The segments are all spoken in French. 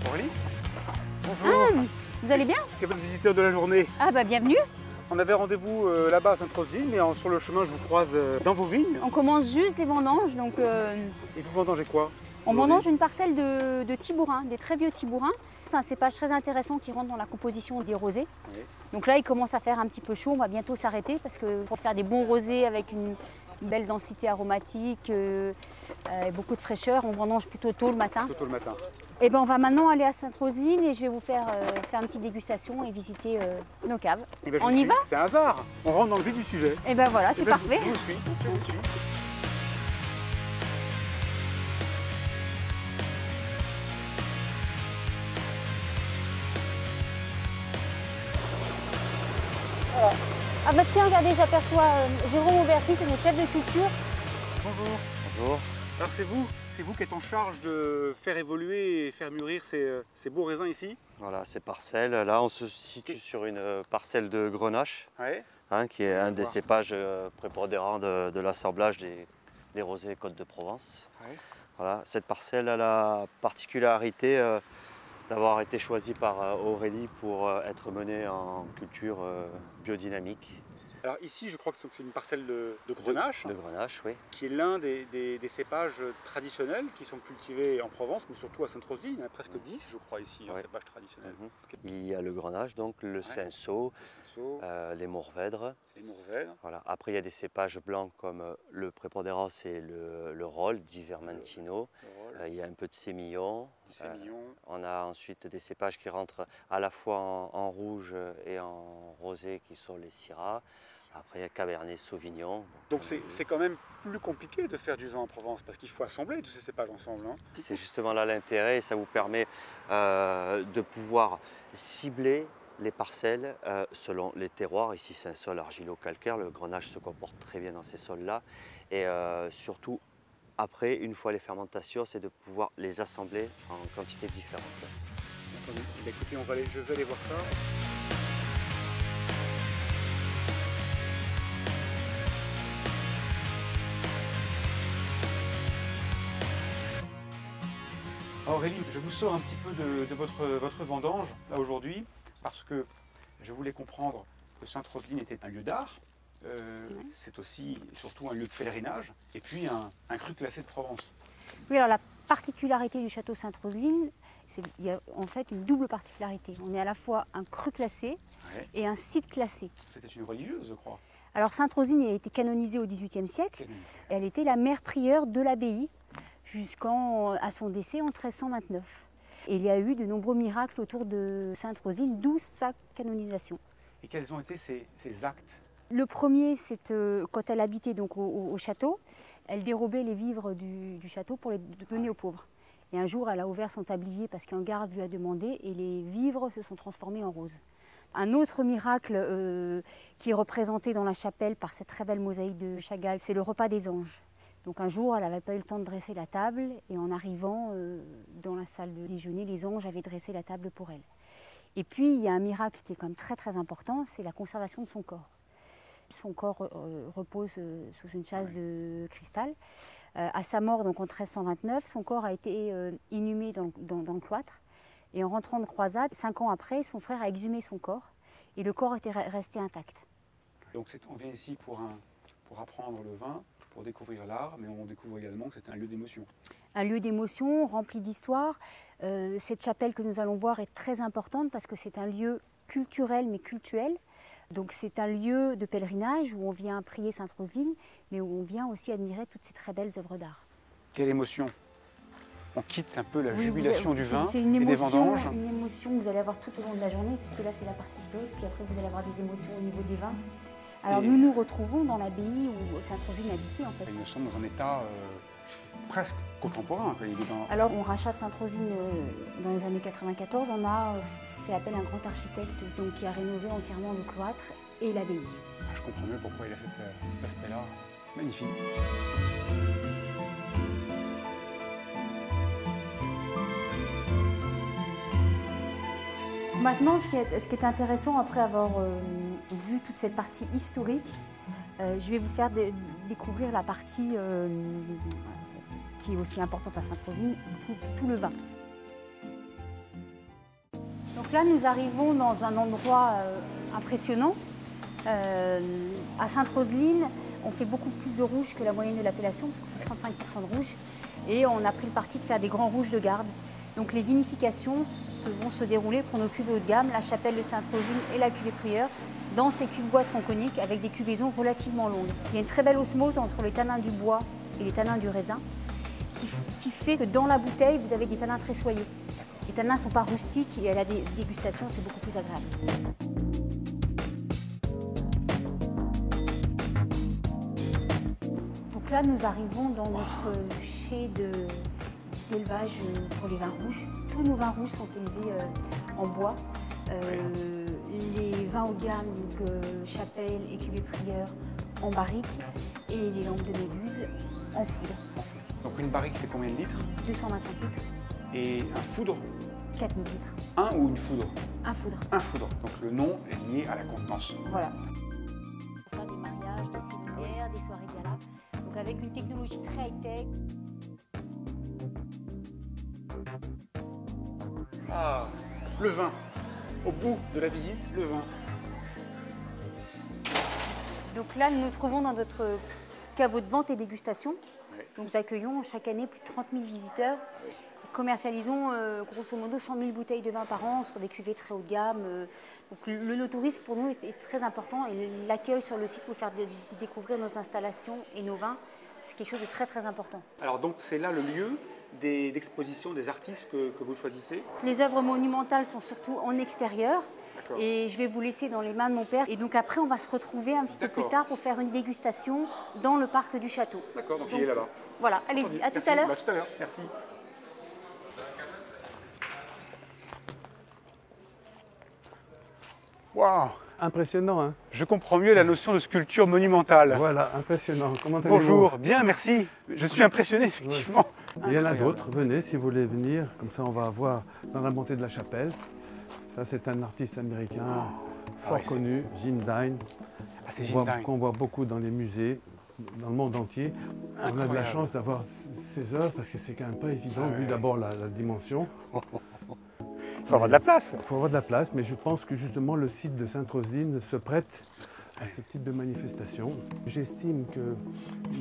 Aurélie, bonjour. Vous allez bien? C'est votre visiteur de la journée. Ah bah bienvenue. On avait rendez-vous là-bas à Sainte-Roselyne, mais sur le chemin, je vous croise dans vos vignes. On commence juste les vendanges, donc Et vous vendangez quoi? on vendange une parcelle de tibourins, des très vieux tibourins. C'est un cépage très intéressant qui rentre dans la composition des rosés. Oui. Donc là, il commence à faire un petit peu chaud, on va bientôt s'arrêter parce que pour faire des bons rosés avec une belle densité aromatique, beaucoup de fraîcheur, on vendange plutôt tôt le matin. Tôt le matin. Et ben on va maintenant aller à Sainte-Roselyne et je vais vous faire une petite dégustation et visiter nos caves. Eh ben, On y va? C'est un hasard. On rentre dans le vif du sujet. Et ben voilà, c'est Eh ben, parfait. Je vous suis. Je vous suis. Ah bah tiens, regardez, j'aperçois Jérôme Auberti, c'est notre chef de culture. Bonjour. Bonjour. Alors c'est vous qui êtes en charge de faire évoluer et faire mûrir ces beaux raisins ici? Voilà, ces parcelles. Là, on se situe sur une parcelle de Grenache, Ouais. qui est un des voir. cépages prépondérants de l'assemblage des rosés Côte de Provence. Ouais. Voilà, cette parcelle a la particularité d'avoir été choisie par Aurélie pour être menée en culture biodynamique. Alors ici, je crois que c'est une parcelle de Grenache, De Grenache, oui. qui est l'un des cépages traditionnels qui sont cultivés en Provence, mais surtout à Sainte-Roselyne. Il y en a presque 10, je crois, ici, en Ouais. cépages traditionnels. Mhm. Il y a le Grenache, donc le cinsault, Le cinsault, les mourvèdres. les mourvèdres, Voilà. Après, il y a des cépages blancs comme le prépondérant, c'est le Rolle di Vermentino. le rôle, Il y a un peu de sémillon. du sémillon. On a ensuite des cépages qui rentrent à la fois en rouge et en rosé, qui sont les Syrah. Après, il y a Cabernet Sauvignon. Donc c'est quand même plus compliqué de faire du vin en Provence, parce qu'il faut assembler tous ces cépages ensemble. Hein. C'est justement là l'intérêt, et ça vous permet de pouvoir cibler les parcelles selon les terroirs. Ici, c'est un sol argilo-calcaire. Le Grenache se comporte très bien dans ces sols-là. Et surtout, après, une fois les fermentations, c'est de pouvoir les assembler en quantités différentes. Entendu. Eh bien, écoutez, je vais aller voir ça. Aurélie, je vous sors un petit peu de votre vendange, là, aujourd'hui, parce que je voulais comprendre que Sainte-Roselyne était un lieu d'art. C'est aussi et surtout un lieu de pèlerinage, et puis un cru classé de Provence. Oui, alors la particularité du château Sainte-Roselyne, il y a en fait une double particularité. On est à la fois un cru classé Ouais. et un site classé. C'était une religieuse, je crois. Alors Sainte-Roselyne a été canonisée au XVIIIe siècle. Elle était la mère prieure de l'abbaye jusqu'à son décès en 1329. Et il y a eu de nombreux miracles autour de Sainte-Roselyne, d'où sa canonisation. Et quels ont été ces actes? Le premier, c'est quand elle habitait donc au château, elle dérobait les vivres du château pour les donner aux pauvres. Et un jour, elle a ouvert son tablier parce qu'un garde lui a demandé et les vivres se sont transformés en roses. Un autre miracle qui est représenté dans la chapelle par cette très belle mosaïque de Chagall, c'est le repas des anges. Donc un jour, elle n'avait pas eu le temps de dresser la table et en arrivant dans la salle de déjeuner, les anges avaient dressé la table pour elle. Et puis, il y a un miracle qui est quand même très très important, c'est la conservation de son corps. Son corps repose sous une châsse de cristal. À sa mort, donc en 1329, son corps a été inhumé dans le cloître. Et en rentrant de croisade, 5 ans après, son frère a exhumé son corps et le corps était resté intact. Donc on vient ici pour apprendre le vin, pour découvrir l'art, mais on découvre également que c'est un lieu d'émotion. Un lieu d'émotion, rempli d'histoire. Cette chapelle que nous allons voir est très importante parce que c'est un lieu culturel mais cultuel. Donc c'est un lieu de pèlerinage où on vient prier Sainte-Roselyne, mais où on vient aussi admirer toutes ces très belles œuvres d'art. Quelle émotion! On quitte un peu la Oui, jubilation du vin c'est et une des émotion, vendanges. une émotion que vous allez avoir tout au long de la journée, puisque là c'est la partie historique, puis après vous allez avoir des émotions au niveau des vins. Alors Et- nous nous retrouvons dans l'abbaye où Sainte-Roselyne habitait en fait. Et nous sommes dans un état presque contemporain. Quoi. Il est dans... Alors on rachète Sainte-Roselyne dans les années 94, on a fait appel à un grand architecte donc, qui a rénové entièrement le cloître et l'abbaye. Je comprends mieux pourquoi il a cet aspect-là. Magnifique. Maintenant, ce qui est intéressant après avoir vu toute cette partie historique, je vais vous faire découvrir la partie qui est aussi importante à Sainte-Roselyne, tout le vin. Donc là, nous arrivons dans un endroit impressionnant. À Sainte-Roseline, on fait beaucoup plus de rouge que la moyenne de l'appellation, parce qu'on fait 35% de rouge. Et on a pris le parti de faire des grands rouges de garde. Donc les vinifications vont se dérouler pour nos cuves haut de gamme, la Chapelle de Sainte-Rosine et la cuvée Prieure, dans ces cuves bois tronconiques avec des cuvaisons relativement longues. Il y a une très belle osmose entre les tanins du bois et les tanins du raisin, qui fait que dans la bouteille, vous avez des tanins très soyeux. Les tanins ne sont pas rustiques et à la dégustation, c'est beaucoup plus agréable. Donc là, nous arrivons dans notre chai d'élevage pour les vins rouges. Tous nos vins rouges sont élevés en bois. Les vins haut de gamme, donc Chapelle et cuvée Prieure, en barrique, et les lampes de Méduse en foudre. Donc une barrique fait combien de litres? 225 litres. Et un foudre? 4000 litres. Un ou une foudre? Un foudre. Un foudre. Donc le nom est lié à la contenance. Voilà. On fait des mariages, des séminaires, des soirées gala. Donc avec une technologie très high-tech. Ah, le vin. Au bout de la visite, le vin. Donc là, nous nous trouvons dans notre caveau de vente et dégustation. Oui. Donc, nous accueillons chaque année plus de 30 000 visiteurs. Oui. Commercialisons grosso modo 100 000 bouteilles de vin par an sur des cuvées très haut de gamme. Donc, le no-tourisme pour nous est très important et l'accueil sur le site pour faire découvrir nos installations et nos vins, c'est quelque chose de très très important. Alors donc c'est là le lieu d'exposition des artistes que vous choisissez? Les œuvres monumentales sont surtout en extérieur et je vais vous laisser dans les mains de mon père. Et donc après, on va se retrouver un petit peu plus tard pour faire une dégustation dans le parc du château. D'accord, donc il est là-bas. Voilà, allez-y, à tout à l'heure. Bah, tout à l'heure, merci. Waouh! Impressionnant, hein? Je comprends mieux la notion de sculpture monumentale. Voilà, impressionnant. Comment allez-vous? Bonjour, bien, merci. Je suis impressionné, effectivement. Il y en a d'autres, venez si vous voulez venir, comme ça on va voir dans la montée de la chapelle. Ça c'est un artiste américain fort connu, Jim Dine, qu'on voit beaucoup dans les musées, dans le monde entier. On a de la chance d'avoir ses œuvres parce que c'est quand même pas évident, vu d'abord la dimension. Il faut avoir de la place. Il faut avoir de la place, mais je pense que justement le site de Sainte-Rosine se prête à ce type de manifestation. J'estime que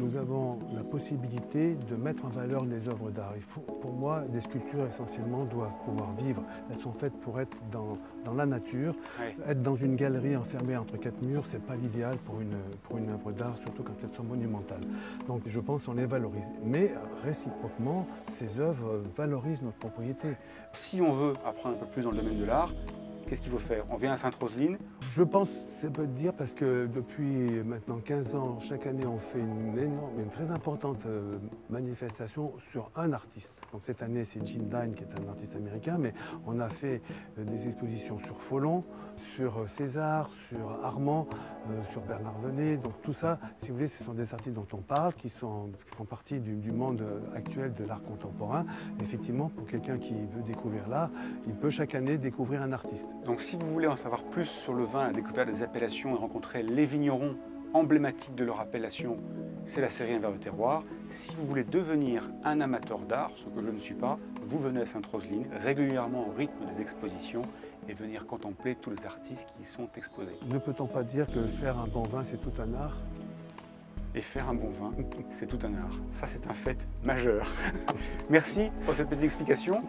nous avons la possibilité de mettre en valeur les œuvres d'art. Pour moi, des sculptures essentiellement doivent pouvoir vivre. Elles sont faites pour être dans la nature. Oui. Être dans une galerie enfermée entre quatre murs, ce n'est pas l'idéal pour une œuvre d'art, surtout quand elles sont monumentales. Donc je pense qu'on les valorise. Mais réciproquement, ces œuvres valorisent notre propriété. Si on veut apprendre un peu plus dans le domaine de l'art, qu'est-ce qu'il faut faire? On vient à Sainte-Roseline? Je pense que ça peut dire parce que depuis maintenant 15 ans, chaque année, on fait une très importante manifestation sur un artiste. Donc cette année, c'est Jim Dine qui est un artiste américain, mais on a fait des expositions sur Folon, sur César, sur Armand, sur Bernard Venet. Donc tout ça, si vous voulez, ce sont des artistes dont on parle, qui font partie du monde actuel de l'art contemporain. Effectivement, pour quelqu'un qui veut découvrir l'art, il peut chaque année découvrir un artiste. Donc si vous voulez en savoir plus sur le vin, la découverte des appellations et rencontrer les vignerons emblématiques de leur appellation, c'est la série Un verre de terroir. Si vous voulez devenir un amateur d'art, ce que je ne suis pas, vous venez à Sainte-Roseline régulièrement au rythme des expositions et venir contempler tous les artistes qui y sont exposés. Ne peut-on pas dire que faire un bon vin, c'est tout un art? Et faire un bon vin, c'est tout un art. Ça, c'est un fait majeur. Merci pour cette petite explication.